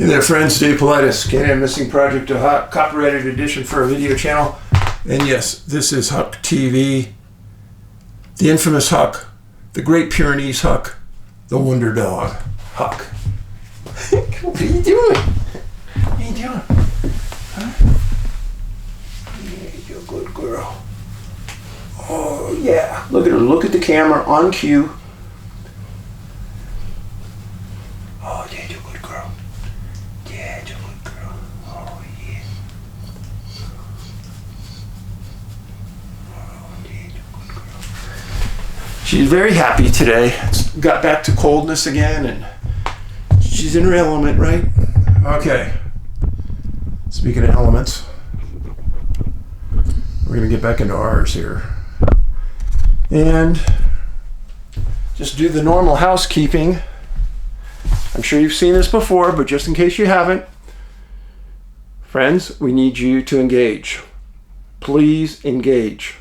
Hey there friends, Dave Paulides, CanAm Missing Project, a copyrighted edition for a video channel. And yes, this is Huck TV, the infamous Huck, the Great Pyrenees Huck, the Wonder Dog Huck. What are you doing? What are you doing? Huh? Yeah, you're a good girl. Oh yeah, look at her, look at the camera on cue. Oh yeah, you're a good girl. Yeah, you're a good girl. Oh yeah. Oh yeah, you're a good girl. She's very happy today. Got back to coldness again and she's in her element, right? Okay. Speaking of elements, we're gonna get back into ours here. And just do the normal housekeeping. I'm sure you've seen this before, but just in case you haven't, friends, we need you to engage. Please engage.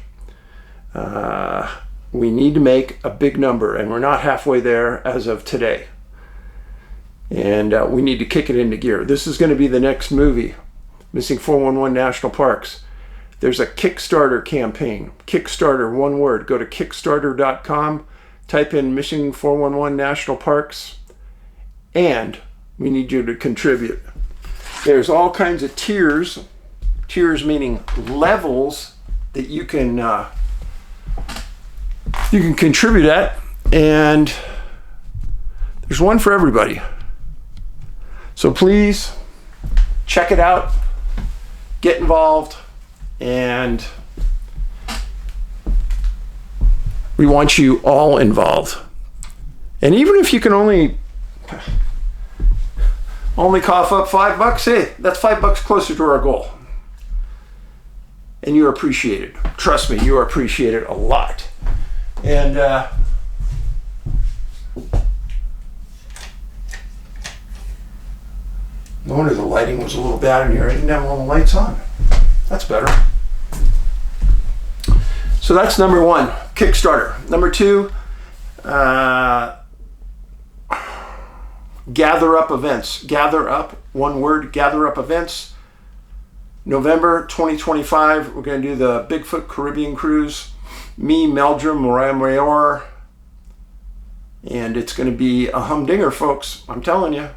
We need to make a big number, and we're not halfway there as of today. And we need to kick it into gear. This is going to be the next movie, Missing 411 National Parks. There's a Kickstarter campaign. Kickstarter, one word. Go to kickstarter.com, type in Missing 411 National Parks, and we need you to contribute. There's all kinds of tiers meaning levels that you can contribute at, and there's one for everybody. So please check it out, get involved, and we want you all involved. And even if you can only cough up $5, hey, that's $5 closer to our goal. And you're appreciated. Trust me, you are appreciated a lot. And no wonder the lighting was a little bad in here. I didn't have all the lights on. That's better. So that's number one, Kickstarter. Number two, gather up events. Gather up, one word, gather up events. November 2025, we're going to do the Bigfoot Caribbean Cruise. Me, Meldrum, Mariah Mayor. And it's going to be a humdinger, folks. I'm telling you.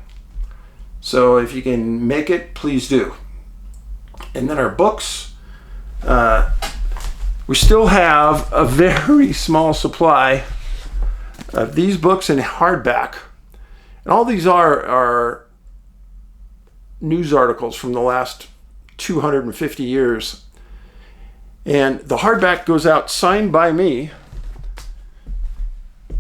So if you can make it, please do. And then our books. We still have a very small supply of these books in hardback. And all these are news articles from the last 250 years. And the hardback goes out signed by me.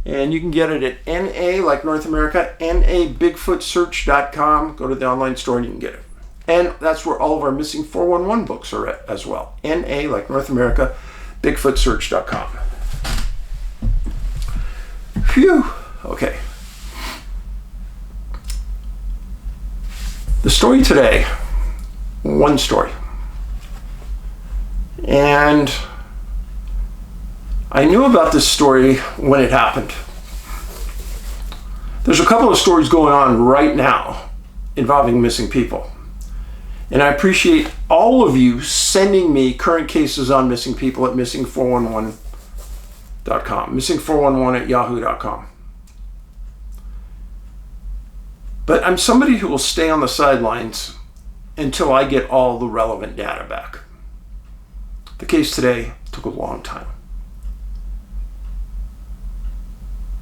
And you can get it at NA, like North America, nabigfootsearch.com. Go to the online store and you can get it. And that's where all of our Missing 411 books are at as well. NA, like North America, bigfootsearch.com. Phew. Okay. The story today, one story. And I knew about this story when it happened. There's a couple of stories going on right now involving missing people. And I appreciate all of you sending me current cases on missing people at missing411.com, missing411@yahoo.com. But I'm somebody who will stay on the sidelines until I get all the relevant data back. The case today took a long time.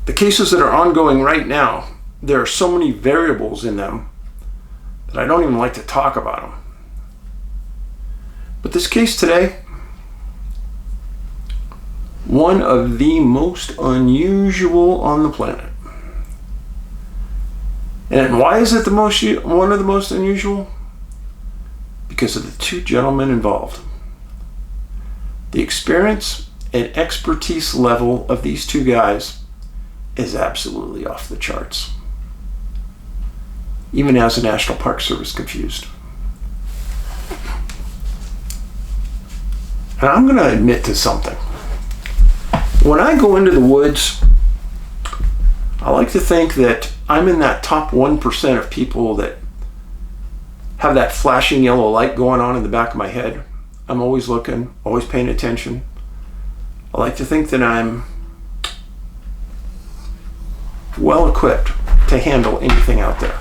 The cases that are ongoing right now, there are so many variables in them that I don't even like to talk about them. But this case today, one of the most unusual on the planet. And why is it one of the most unusual? Because of the two gentlemen involved. The experience and expertise level of these two guys is absolutely off the charts. Even as the National Park Service confused. And I'm going to admit to something. When I go into the woods, I like to think that I'm in that top 1% of people that have that flashing yellow light going on in the back of my head. I'm always looking, always paying attention. I like to think that I'm well equipped to handle anything out there.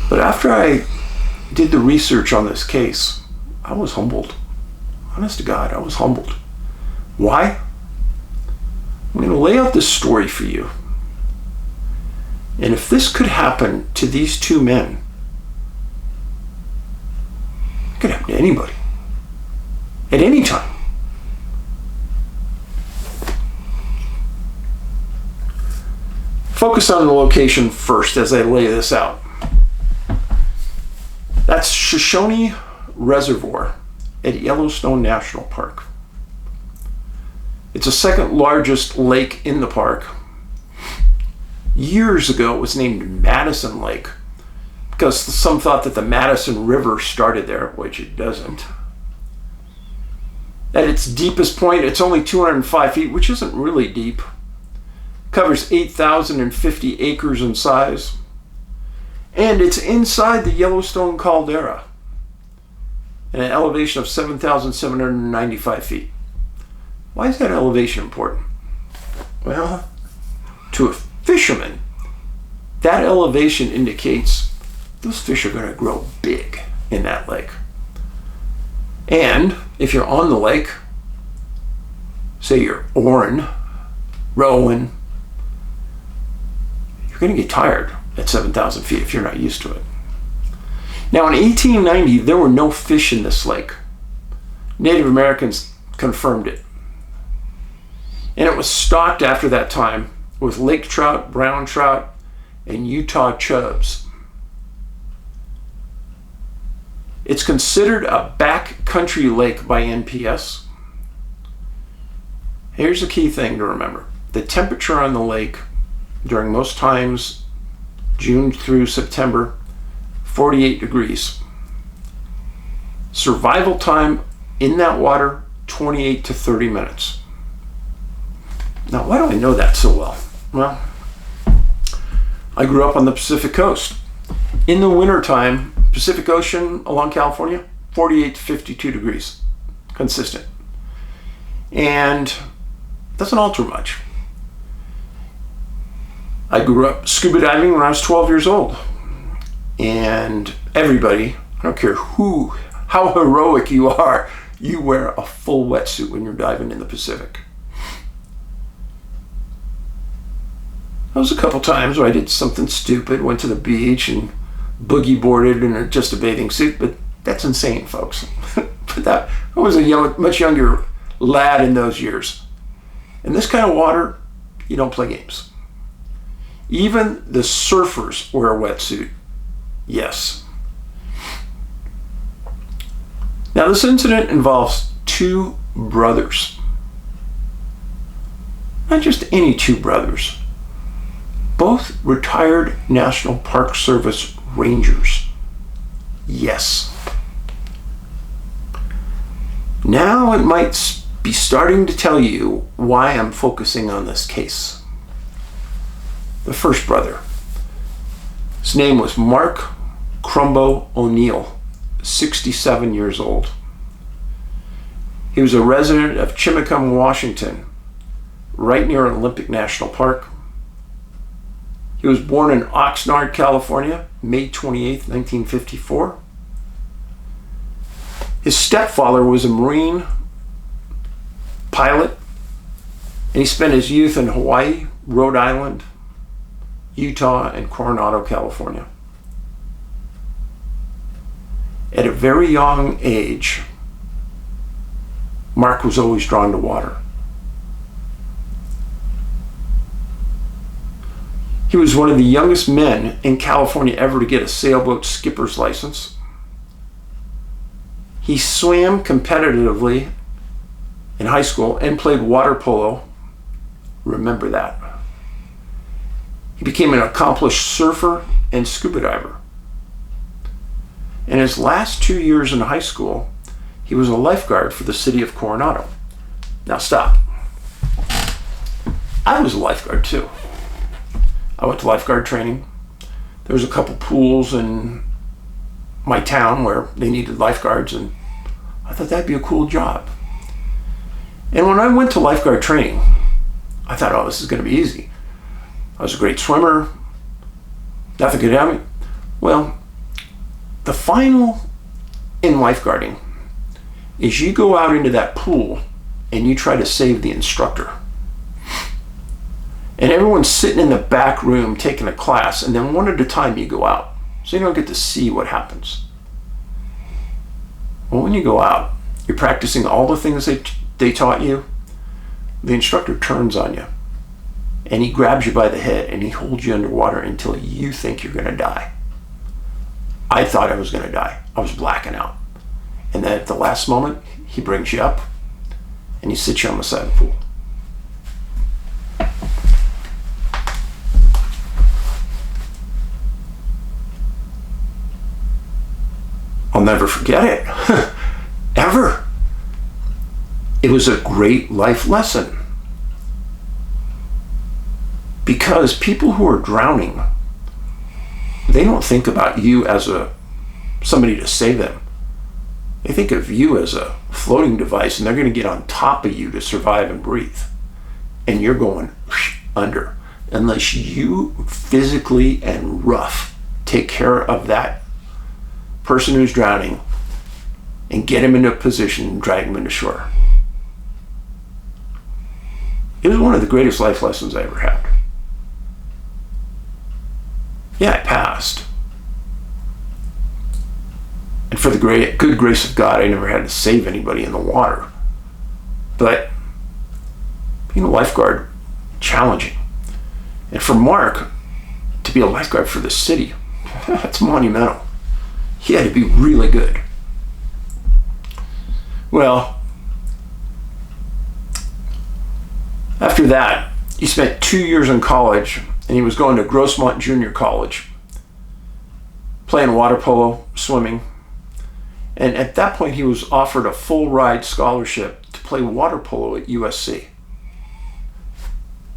But after I did the research on this case, I was humbled. Honest to God, I was humbled. Why? I'm going to lay out this story for you. And if this could happen to these two men, it could happen to anybody, at any time. Focus on the location first as I lay this out. That's Shoshone Reservoir at Yellowstone National Park. It's the second largest lake in the park. Years ago, it was named Madison Lake because some thought that the Madison River started there, which it doesn't. At its deepest point, it's only 205 feet, which isn't really deep. Covers 8,050 acres in size. And it's inside the Yellowstone caldera at an elevation of 7,795 feet. Why is that elevation important? Well, to a fisherman, that elevation indicates those fish are going to grow big in that lake. And if you're on the lake, say you're oaring, rowing, you're going to get tired at 7,000 feet if you're not used to it. Now in 1890, there were no fish in this lake. Native Americans confirmed it. And it was stocked after that time with lake trout, brown trout, and Utah chubs. It's considered a backcountry lake by NPS. Here's the key thing to remember. The temperature on the lake during most times, June through September, 48 degrees. Survival time in that water, 28 to 30 minutes. Now, why do I know that so well? Well, I grew up on the Pacific Coast. In the wintertime, Pacific Ocean along California, 48 to 52 degrees, consistent. And doesn't alter much. I grew up scuba diving when I was 12 years old. And everybody, I don't care how heroic you are, you wear a full wetsuit when you're diving in the Pacific. There was a couple times where I did something stupid, went to the beach and boogie boarded in just a bathing suit, but that's insane, folks. But I was a much younger lad in those years. In this kind of water, you don't play games. Even the surfers wear a wetsuit. Yes. Now this incident involves two brothers. Not just any two brothers. Both retired National Park Service Rangers. Yes. Now it might be starting to tell you why I'm focusing on this case. The first brother. His name was Mark Crumbo Oneill, 67 years old. He was a resident of Chimacum, Washington, right near Olympic National Park. He was born in Oxnard, California, May 28, 1954. His stepfather was a Marine pilot, and he spent his youth in Hawaii, Rhode Island, Utah, and Coronado, California. At a very young age, Mark was always drawn to water. He was one of the youngest men in California ever to get a sailboat skipper's license. He swam competitively in high school and played water polo. Remember that. He became an accomplished surfer and scuba diver. In his last 2 years in high school, he was a lifeguard for the city of Coronado. Now stop. I was a lifeguard too. I went to lifeguard training, There was a couple pools in my town where they needed lifeguards, and I thought that'd be a cool job. And when I went to lifeguard training, I thought, oh, this is going to be easy. I was a great swimmer. Nothing could happen. Well, the final in lifeguarding is you go out into that pool and you try to save the instructor. And everyone's sitting in the back room taking a class, and then one at a time you go out. So you don't get to see what happens. Well, when you go out, you're practicing all the things they taught you. The instructor turns on you, and he grabs you by the head, and he holds you underwater until you think you're going to die. I thought I was going to die. I was blacking out. And then at the last moment, he brings you up, and he sits you on the side of the pool. I'll never forget it, ever. It was a great life lesson. Because people who are drowning, they don't think about you as somebody to save them. They think of you as a floating device, and they're going to get on top of you to survive and breathe. And you're going under. Unless you physically and rough take care of that person who's drowning and get him into a position and drag him into shore. It was one of the greatest life lessons I ever had. Yeah, I passed. And for the good grace of God, I never had to save anybody in the water. But being a lifeguard, challenging. And for Mark to be a lifeguard for the city, that's monumental. He had to be really good. Well, after that, he spent 2 years in college, and he was going to Grossmont Junior College, playing water polo, swimming. And at that point, he was offered a full ride scholarship to play water polo at USC.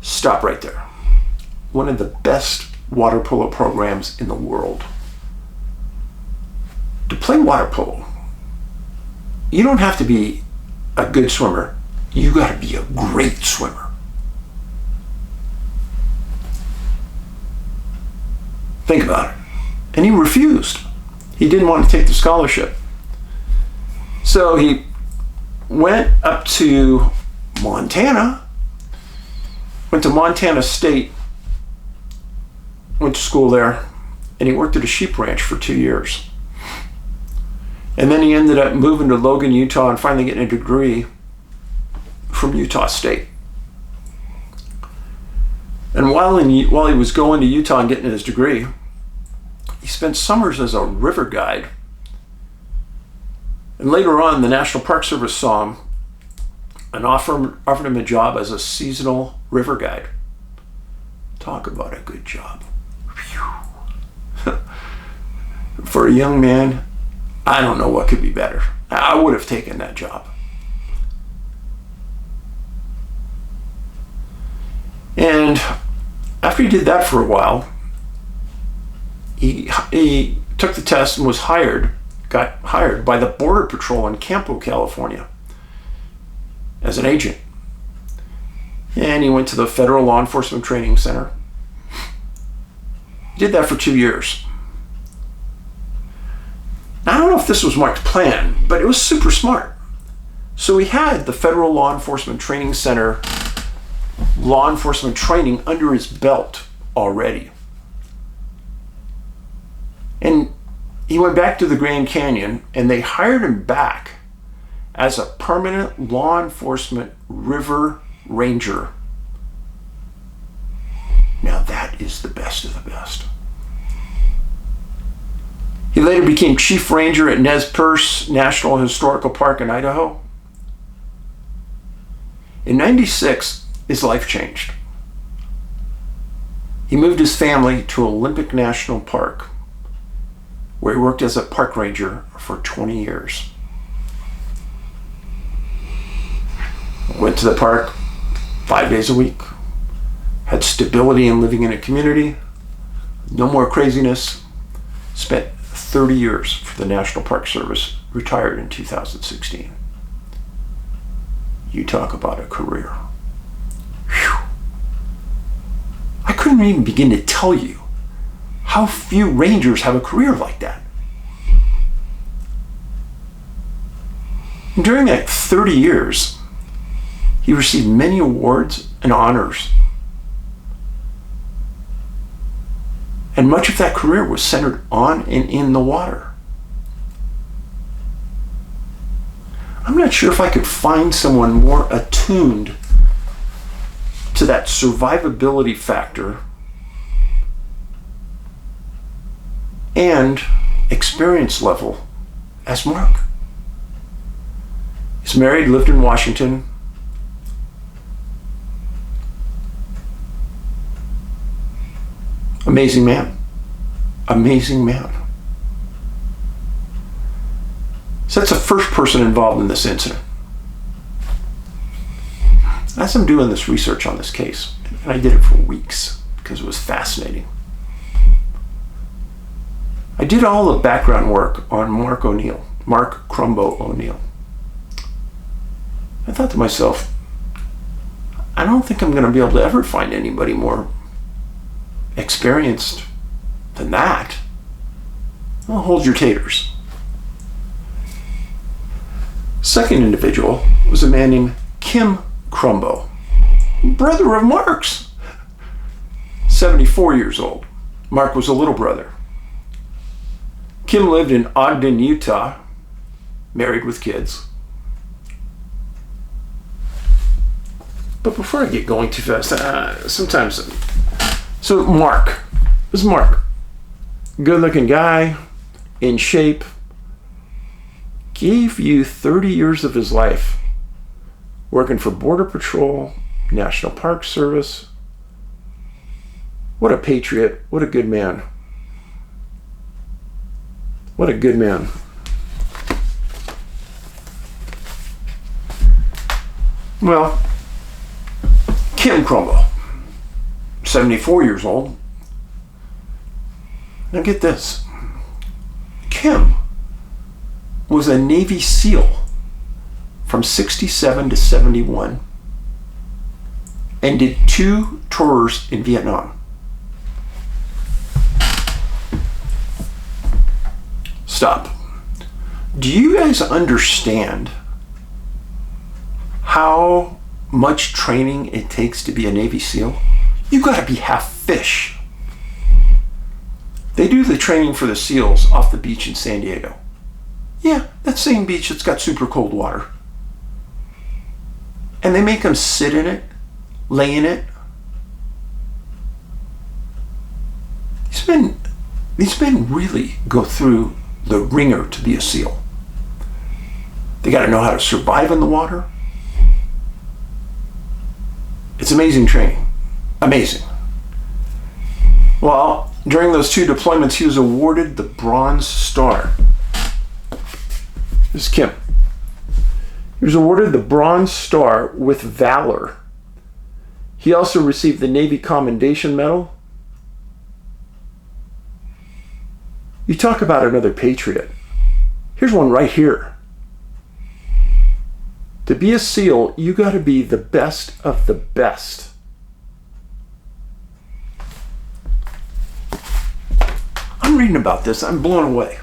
Stop right there. One of the best water polo programs in the world. To play water polo, you don't have to be a good swimmer. You got to be a great swimmer. Think about it. And he refused. He didn't want to take the scholarship. So he went up to Montana, went to Montana State, went to school there, and he worked at a sheep ranch for 2 years. And then he ended up moving to Logan, Utah, and finally getting a degree from Utah State. And while he was going to Utah and getting his degree, he spent summers as a river guide. And later on, the National Park Service saw him and offered him a job as a seasonal river guide. Talk about a good job. For a young man, I don't know what could be better. I would have taken that job. And after he did that for a while, he took the test and got hired by the Border Patrol in Campo, California as an agent. And he went to the Federal Law Enforcement Training Center. He did that for 2 years. Now, I don't know if this was Mark's plan, but it was super smart. So he had the Federal Law Enforcement Training Center law enforcement training under his belt already. And he went back to the Grand Canyon, and they hired him back as a permanent law enforcement river ranger. Now that is the best of the best. He later became chief ranger at Nez Perce National Historical Park in Idaho. In '96, his life changed. He moved his family to Olympic National Park, where he worked as a park ranger for 20 years. Went to the park 5 days a week, had stability in living in a community, No more craziness. Spent 30 years for the National Park Service, retired in 2016. You talk about a career. Whew. I couldn't even begin to tell you how few rangers have a career like that. And during that 30 years, he received many awards and honors. And much of that career was centered on and in the water. I'm not sure if I could find someone more attuned to that survivability factor and experience level as Mark. He's married, lived in Washington. Amazing man. Amazing man. So that's the first person involved in this incident. As I'm doing this research on this case, and I did it for weeks because it was fascinating, I did all the background work on Mark Crumbo Oneill. I thought to myself, I don't think I'm going to be able to ever find anybody more experienced than that. Well, hold your taters. Second individual was a man named Kim Crumbo, brother of Mark's. 74 years old. Mark was a little brother. Kim lived in Ogden, Utah, married with kids. But before I get going too fast, so Mark, this is Mark, good looking guy, in shape, gave you 30 years of his life working for Border Patrol, National Park Service. What a patriot, what a good man. What a good man. Well, Kim Crumbo, 74 years old. Now get this. Kim was a Navy SEAL from 67 to 71 and did 2 tours in Vietnam. Stop. Do you guys understand how much training it takes to be a Navy SEAL? You gotta be half fish. They do the training for the SEALs off the beach in San Diego. Yeah, that same beach that's got super cold water. And they make them sit in it, lay in it. These men really go through the ringer to be a SEAL. They gotta know how to survive in the water. It's amazing training. Amazing. Well, during those 2 deployments, he was awarded the Bronze Star. This is Kim. He was awarded the Bronze Star with Valor. He also received the Navy Commendation Medal. You talk about another patriot. Here's one right here. To be a SEAL, you got to be the best of the best. I'm reading about this. I'm blown away.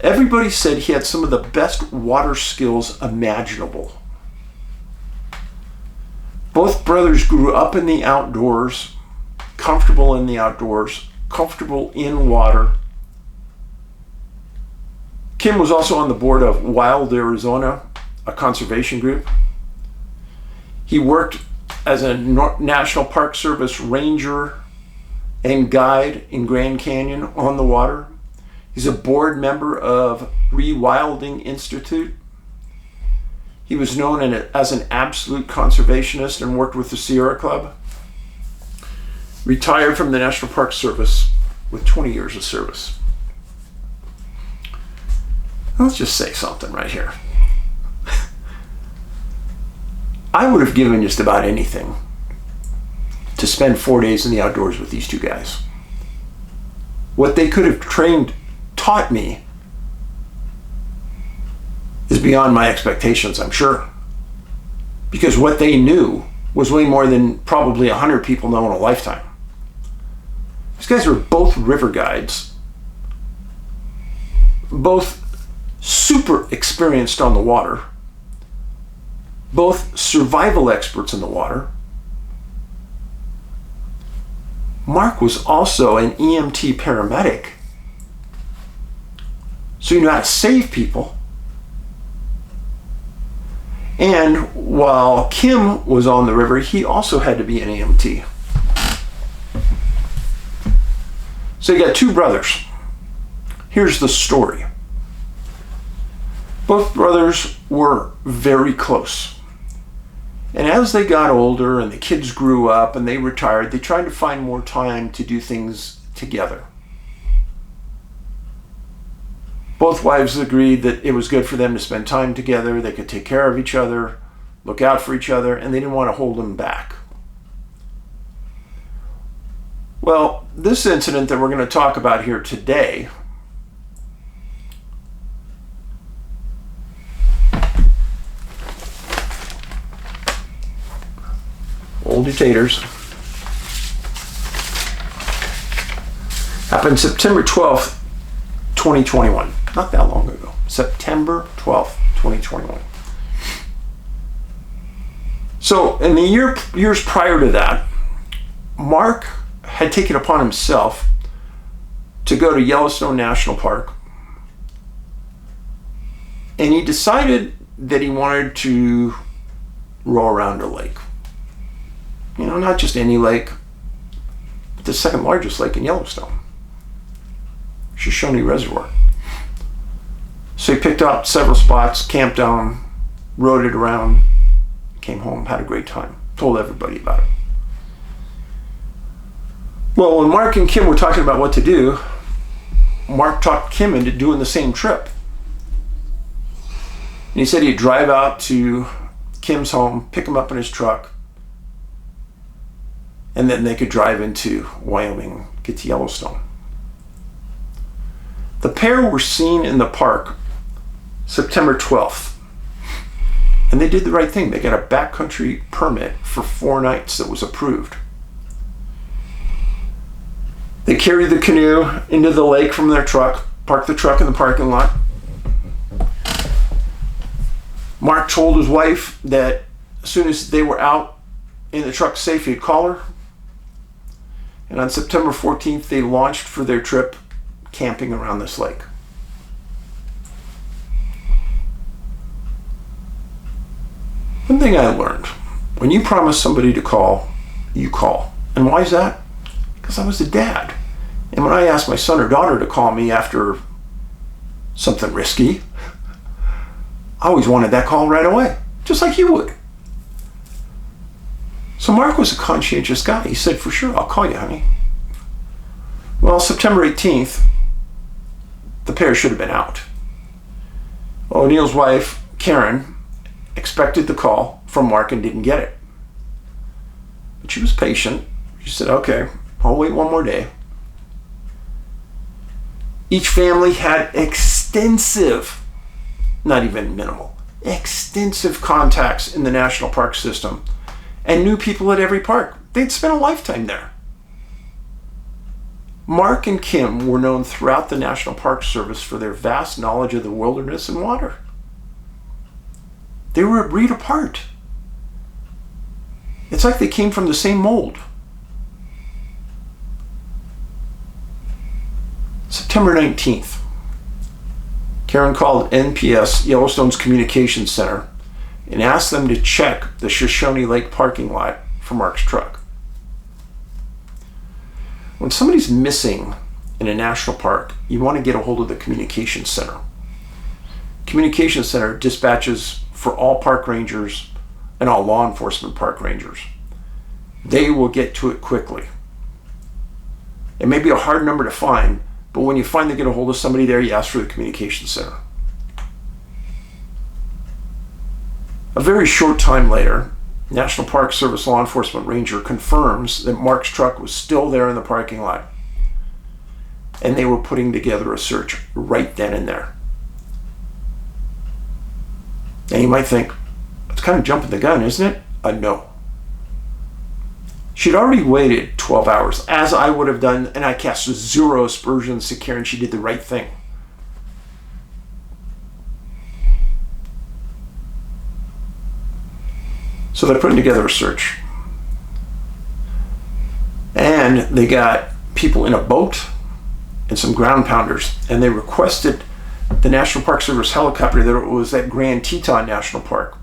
Everybody said he had some of the best water skills imaginable. Both brothers grew up in the outdoors, comfortable in the outdoors, comfortable in water. Kim was also on the board of Wild Arizona, a conservation group. He worked as a National Park Service ranger and guide in Grand Canyon on the water. He's a board member of Rewilding Institute. He was known as an absolute conservationist and worked with the Sierra Club. Retired from the National Park Service with 20 years of service. Let's just say something right here. I would have given just about anything to spend 4 days in the outdoors with these two guys. What they could have taught me is beyond my expectations, I'm sure. Because what they knew was way more than probably 100 people know in a lifetime. These guys were both river guides, both super experienced on the water, both survival experts in the water. Mark was also an EMT paramedic, so he knew how to save people. And while Kim was on the river, he also had to be an EMT. So you got two brothers. Here's the story. Both brothers were very close. And as they got older and the kids grew up and they retired, they tried to find more time to do things together. Both wives agreed that it was good for them to spend time together. They could take care of each other, look out for each other, and they didn't want to hold them back. Well, this incident that we're going to talk about here today old taters happened September 12th, 2021. Not that long ago. September 12th, 2021. So in the years prior to that, Mark had taken upon himself to go to Yellowstone National Park, and he decided that he wanted to row around a lake. You know, not just any lake, but the second largest lake in Yellowstone, Shoshone Reservoir. So he picked out several spots, camped down, rode it around, came home, had a great time, told everybody about it. Well, when Mark and Kim were talking about what to do, Mark talked Kim into doing the same trip. And he said he'd drive out to Kim's home, pick him up in his truck, and then they could drive into Wyoming, get to Yellowstone. The pair were seen in the park September 12th, and they did the right thing. They got a backcountry permit for 4 nights that was approved. They carried the canoe into the lake from their truck, parked the truck in the parking lot. Mark told his wife that as soon as they were out in the truck safe, he'd call her. And on September 14th, they launched for their trip camping around this lake. One thing I learned, when you promise somebody to call, you call. And why is that? Because I was a dad. And when I asked my son or daughter to call me after something risky, I always wanted that call right away, just like you would. So Mark was a conscientious guy. He said, for sure, I'll call you, honey. Well, September 18th, the pair should have been out. Oneill's wife, Karen, expected the call from Mark and didn't get it. But she was patient. She said, okay, I'll wait one more day. Each family had extensive, not even minimal, extensive contacts in the national park system and knew people at every park. They'd spent a lifetime there. Mark and Kim were known throughout the National Park Service for their vast knowledge of the wilderness and water. They were a breed apart. It's like they came from the same mold. September 19th, Karen called NPS, Yellowstone's communications center, and asked them to check the Shoshone Lake parking lot for Mark's truck. When somebody's missing in a national park, you want to get a hold of the communications center. Communications center dispatches for all park rangers and all law enforcement park rangers. They will get to it quickly. It may be a hard number to find, but when you finally get a hold of somebody there, you ask for the communications center. A very short time later, National Park Service law enforcement ranger confirms that Mark's truck was still there in the parking lot. And they were putting together a search right then and there. And you might think, it's kind of jumping the gun, isn't it? No. She'd already waited 12 hours, as I would have done, and I cast zero aspersions to Karen. She did the right thing. So they're putting together a search. And they got people in a boat and some ground pounders, and they requested the National Park Service helicopter that was at Grand Teton National Park.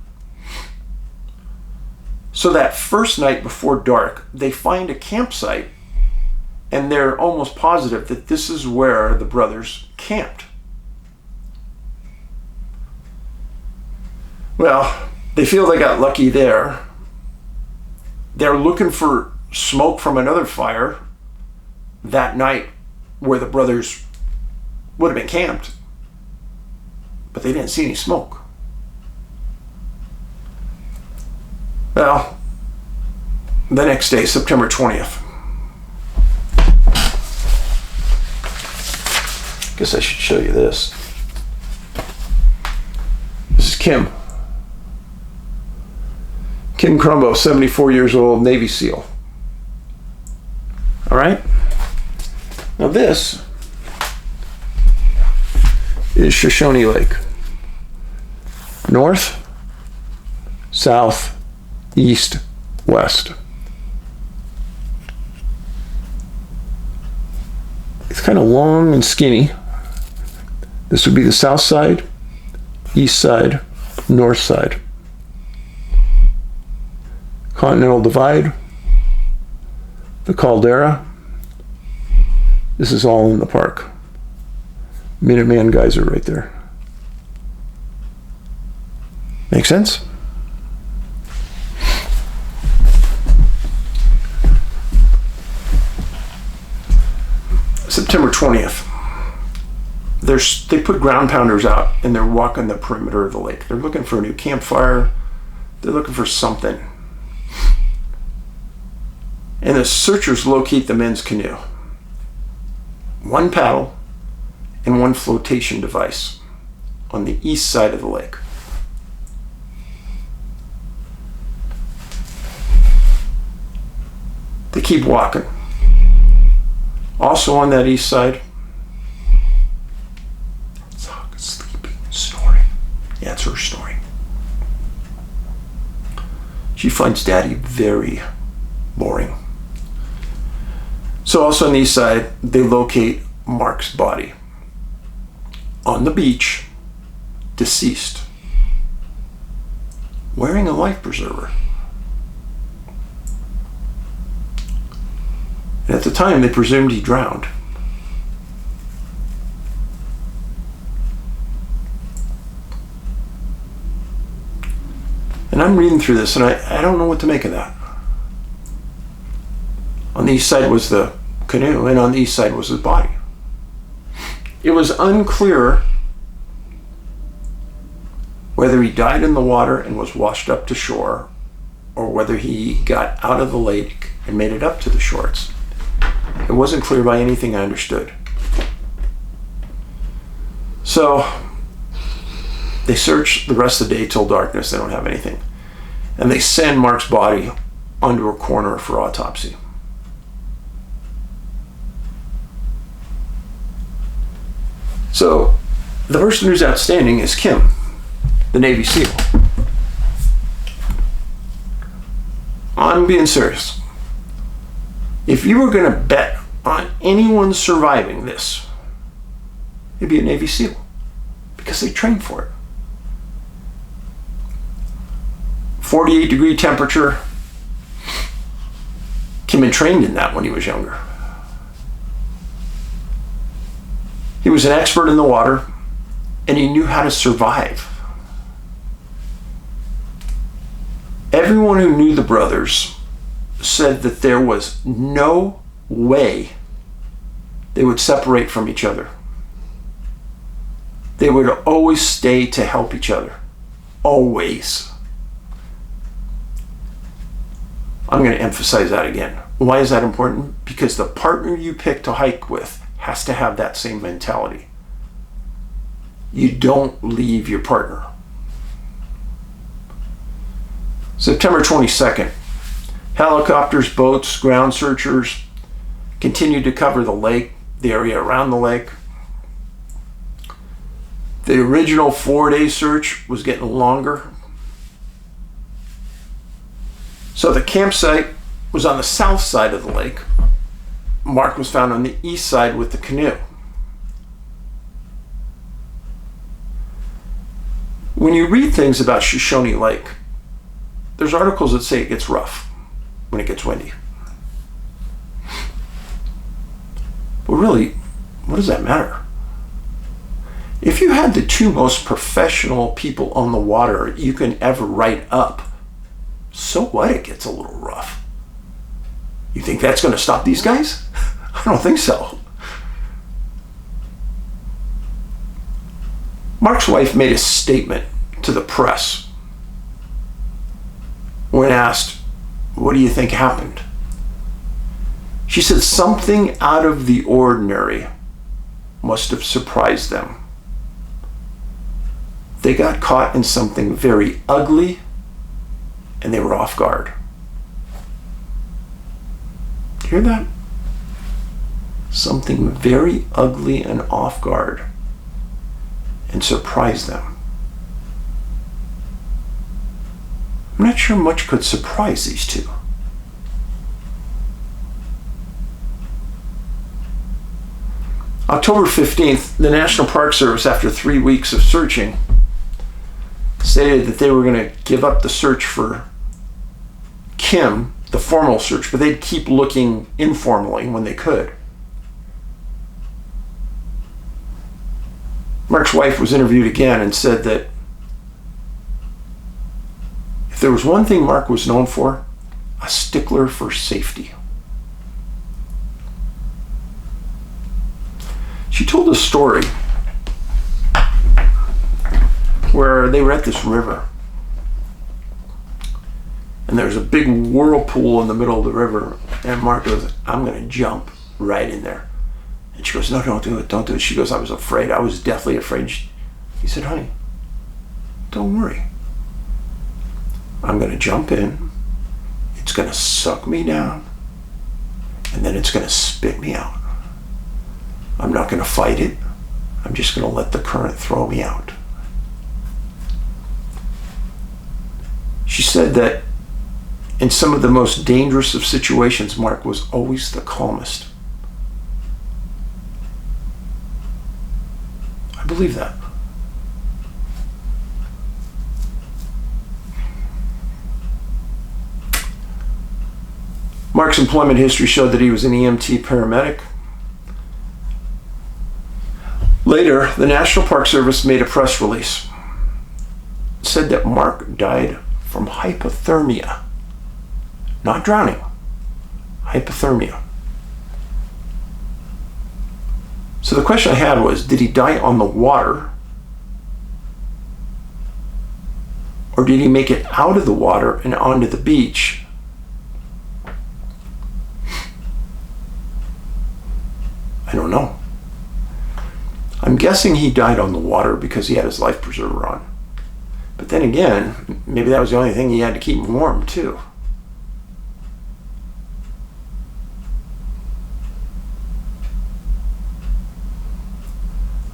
So that first night before dark, they find a campsite, and they're almost positive that this is where the brothers camped. Well, they feel they got lucky there. They're looking for smoke from another fire that night where the brothers would have been camped, but they didn't see any smoke. Well, the next day, September 20th. Guess I should show you this. This is Kim. Kim Crumbo, 74 years old, Navy SEAL. All right? Now this is Shoshone Lake. North, south, east, west. It's kind of long and skinny. This would be the south side, east side, north side. Continental Divide, the caldera. This is all in the park. Minuteman Geyser right there. Make sense? September 20th. They put ground pounders out and they're walking the perimeter of the lake. They're looking for a new campfire. They're looking for something. And the searchers locate the men's canoe. One paddle and one flotation device on the east side of the lake. They keep walking. Also on that east side, it's sleeping, snoring. Yeah, it's her snoring. She finds Daddy very boring. So also on the east side, they locate Mark's body on the beach, deceased, wearing a life preserver. And at the time, they presumed he drowned. And I'm reading through this, and I don't know what to make of that. On the east side was the canoe, and on the east side was his body. It was unclear whether he died in the water and was washed up to shore, or whether he got out of the lake and made it up to the shores. It wasn't clear by anything I understood. So they search the rest of the day till darkness. They don't have anything. And they send Mark's body onto a coroner for autopsy. So the person who's outstanding is Kim, the Navy SEAL. I'm being serious. If you were going to bet on anyone surviving this, it'd be a Navy SEAL, because they trained for it. 48-degree temperature. Kim had trained in that when he was younger. He was an expert in the water, and he knew how to survive. Everyone who knew the brothers said that there was no way they would separate from each other. They would always stay to help each other. Always. I'm going to emphasize that again. Why is that important? Because the partner you pick to hike with has to have that same mentality. You don't leave your partner. September 22nd, helicopters, boats, ground searchers continued to cover the lake, the area around the lake. The original 4-day search was getting longer. So the campsite was on the south side of the lake. Mark was found on the east side with the canoe. When you read things about Shoshone Lake, there's articles that say it gets rough when it gets windy. But really, what does that matter? If you had the two most professional people on the water you can ever write up, so what it gets a little rough? You think that's going to stop these guys? I don't think so. Mark's wife made a statement to the press when asked, "What do you think happened?" She said something out of the ordinary must have surprised them. They got caught in something very ugly and they were off guard. Hear that? Something very ugly and off guard and surprised them. I'm not sure much could surprise these two. October 15th, the National Park Service, after 3 weeks of searching, stated that they were going to give up the search for Kim, the formal search, but they'd keep looking informally when they could. Mark's wife was interviewed again and said that if there was one thing Mark was known for, a stickler for safety. She told a story where they were at this river and there's a big whirlpool in the middle of the river, and Mark goes, "I'm going to jump right in there." And she goes, "No, don't do it, don't do it." She goes, "I was afraid, I was deathly afraid." He said, "Honey, don't worry. I'm going to jump in, it's going to suck me down, and then it's going to spit me out. I'm not going to fight it. I'm just going to let the current throw me out." She said that in some of the most dangerous of situations, Mark was always the calmest. I believe that. Mark's employment history showed that he was an EMT paramedic. Later, the National Park Service made a press release. It said that Mark died from hypothermia. Not drowning. Hypothermia. So the question I had was, did he die on the water? Or did he make it out of the water and onto the beach? I don't know. I'm guessing he died on the water because he had his life preserver on. But then again, maybe that was the only thing he had to keep him warm too.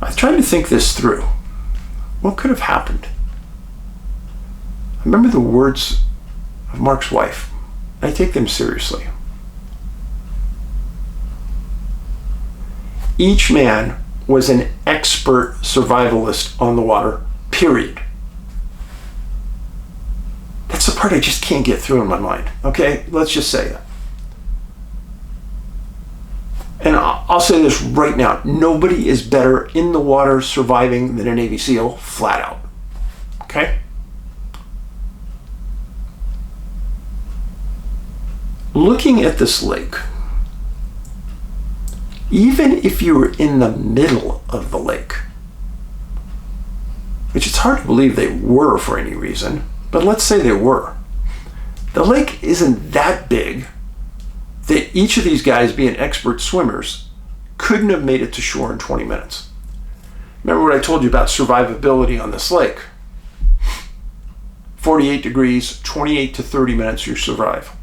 I've tried to think this through. What could have happened? I remember the words of Mark's wife. I take them seriously. Each man was an expert survivalist on the water, period. That's the part I just can't get through in my mind. Okay, let's just say that. And I'll say this right now. Nobody is better in the water surviving than a Navy SEAL, flat out. Okay? Looking at this lake, even if you were in the middle of the lake, which it's hard to believe they were for any reason, but let's say they were, The lake isn't that big that each of these guys, being expert swimmers, couldn't have made it to shore in 20 minutes. Remember what I told you about survivability on this lake? 48 degrees, 28 to 30 minutes, you survive.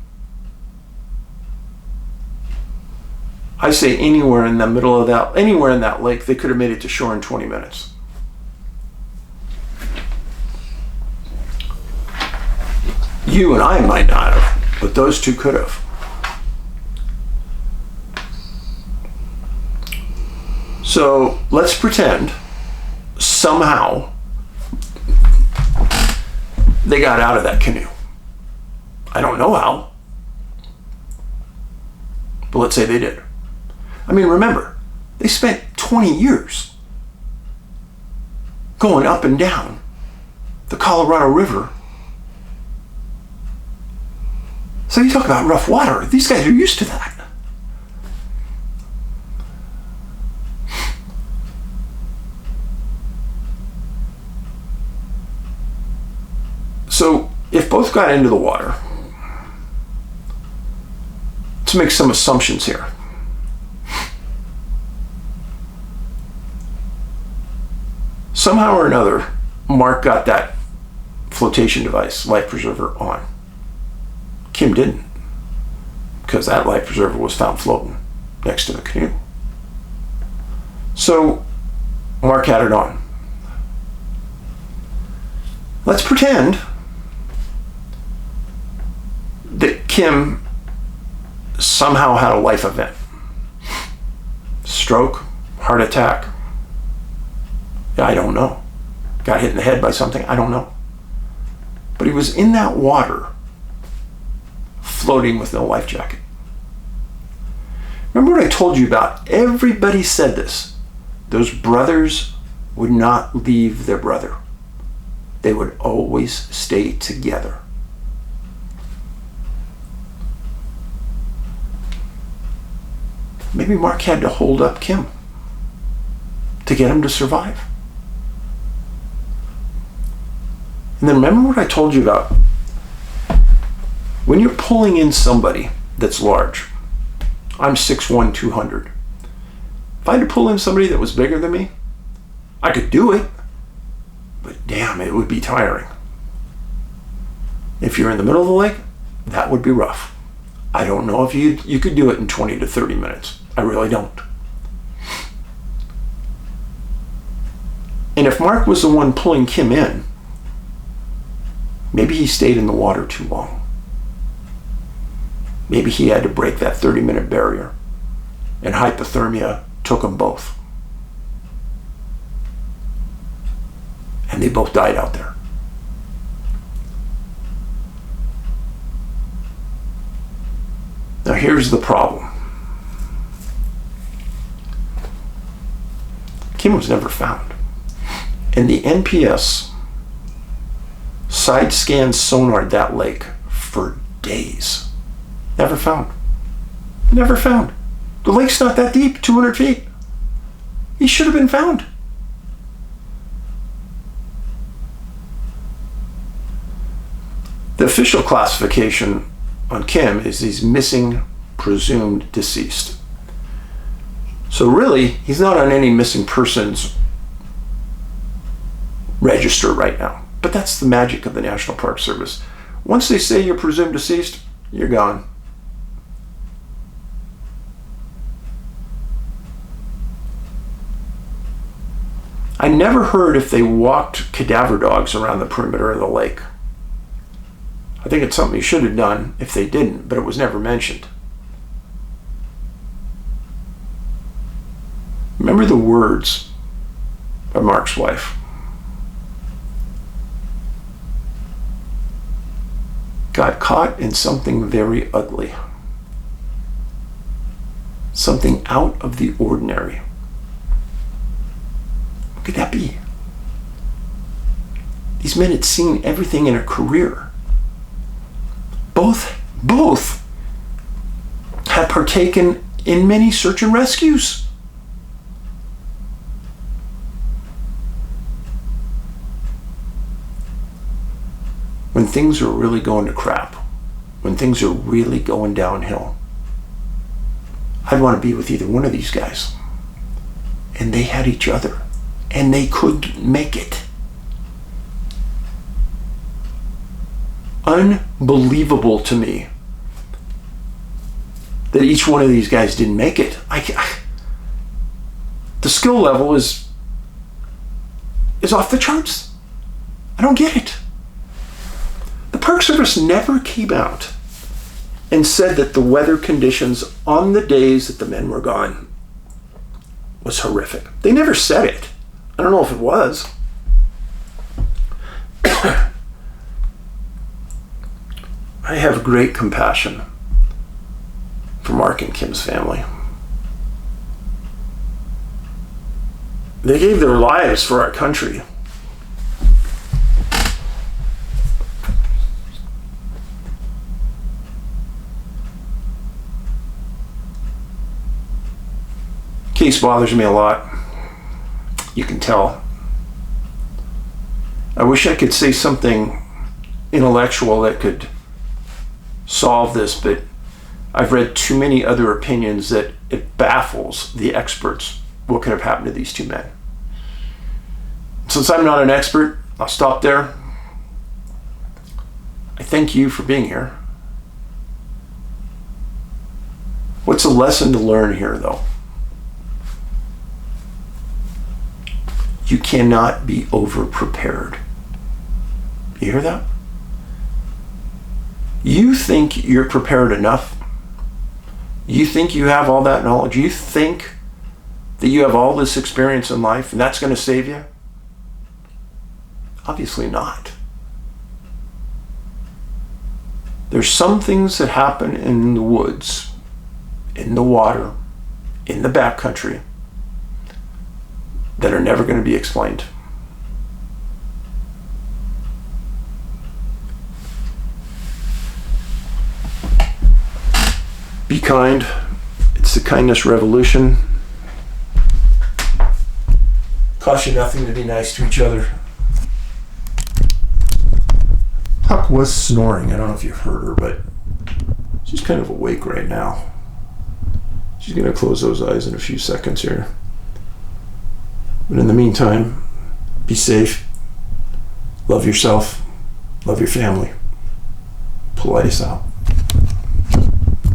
I say anywhere in the middle of that, anywhere in that lake, they could have made it to shore in 20 minutes. You and I might not have, but those two could have. So let's pretend somehow they got out of that canoe. I don't know how, but let's say they did. I mean, remember, they spent 20 years going up and down the Colorado River. So you talk about rough water. These guys are used to that. So if both got into the water, let's make some assumptions here. Somehow or another, Mark got that flotation device, life preserver, on. Kim didn't, because that life preserver was found floating next to the canoe. So Mark had it on. Let's pretend that Kim somehow had a life event. Stroke, heart attack. I don't know. Got hit in the head by something, I don't know. But he was in that water, floating with no life jacket. Remember what I told you about? Everybody said this. Those brothers would not leave their brother. They would always stay together. Maybe Mark had to hold up Kim to get him to survive. And then remember what I told you about? When you're pulling in somebody that's large, I'm 6'1", 200. If I had to pull in somebody that was bigger than me, I could do it, but damn, it would be tiring. If you're in the middle of the lake, that would be rough. I don't know if you could do it in 20 to 30 minutes. I really don't. And if Mark was the one pulling Kim in, maybe he stayed in the water too long. Maybe he had to break that 30-minute barrier, and hypothermia took them both. And they both died out there. Now here's the problem. Kim was never found. And the NPS side scanned sonared that lake for days. Never found. Never found. The lake's not that deep, 200 feet. He should have been found. The official classification on Kim is he's missing, presumed deceased. So really, he's not on any missing persons register right now. But that's the magic of the National Park Service. Once they say you're presumed deceased, you're gone. I never heard if they walked cadaver dogs around the perimeter of the lake. I think it's something you should have done if they didn't, but it was never mentioned. Remember the words of Mark's wife. Got caught in something very ugly. Something out of the ordinary. What could that be? These men had seen everything in a career. Both had partaken in many search and rescues. When things are really going to crap, when things are really going downhill, I'd want to be with either one of these guys. And they had each other, and they could make it. Unbelievable to me that each one of these guys didn't make it. The skill level is off the charts. I don't get it. The Park Service never came out and said that the weather conditions on the days that the men were gone was horrific. They never said it. I don't know if it was. I have great compassion for Mark and Kim's family. They gave their lives for our country. Case bothers me a lot. You can tell. I wish I could say something intellectual that could solve this, but I've read too many other opinions that it baffles the experts what could have happened to these two men. Since I'm not an expert, I'll stop there. I thank you for being here. What's the lesson to learn here, though? You cannot be over-prepared. You hear that? You think you're prepared enough? You think you have all that knowledge? You think that you have all this experience in life and that's going to save you? Obviously not. There's some things that happen in the woods, in the water, in the backcountry that are never going to be explained. Be kind. It's the kindness revolution. Costs you nothing to be nice to each other. Huck was snoring. I don't know if you heard her, but she's kind of awake right now. She's going to close those eyes in a few seconds here. But in the meantime, be safe. Love yourself. Love your family. Paulides out.